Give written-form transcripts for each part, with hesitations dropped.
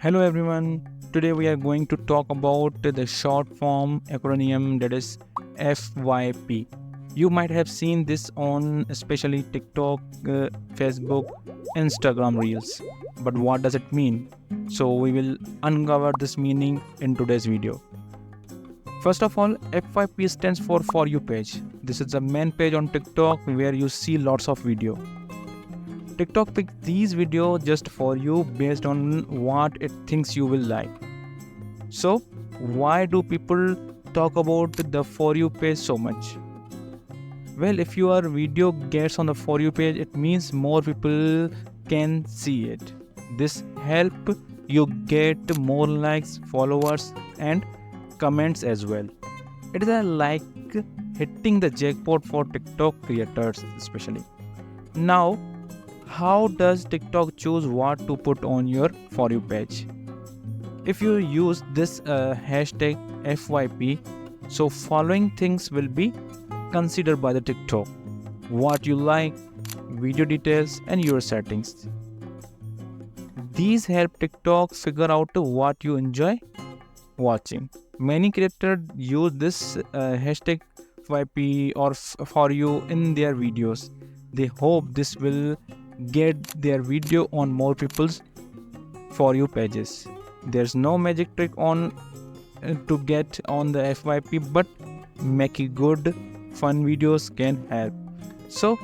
Hello everyone. Today we are going to talk about the short form acronym that is FYP. You might have seen this on especially TikTok, Facebook, Instagram Reels. But what does it mean? So we will uncover this meaning in today's video. First of all, FYP stands for You page. This is the main page on TikTok where you see lots of video. TikTok picks these videos just for you based on what it thinks you will like. So, why do people talk about the For You page so much? Well, if your video gets on the For You page, it means more people can see it. This helps you get more likes, followers, and comments as well. It is like hitting the jackpot for TikTok creators, especially. Now, how does TikTok choose what to put on your For You page? If you use this hashtag FYP, so following things will be considered by the TikTok: what you like, video details, and your settings. These help TikTok figure out what you enjoy watching. Many creators use this hashtag FYP or For You in their videos. They hope this will get their video on more people's For You pages. There's no magic trick on to get on the FYP, but making good fun videos can help. So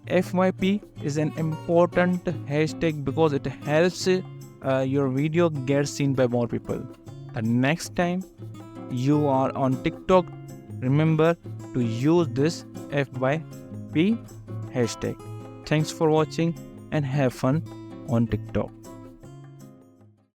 FYP is an important hashtag because it helps your video get seen by more people. The next time you are on TikTok, remember to use this FYP hashtag. Thanks for watching and have fun on TikTok.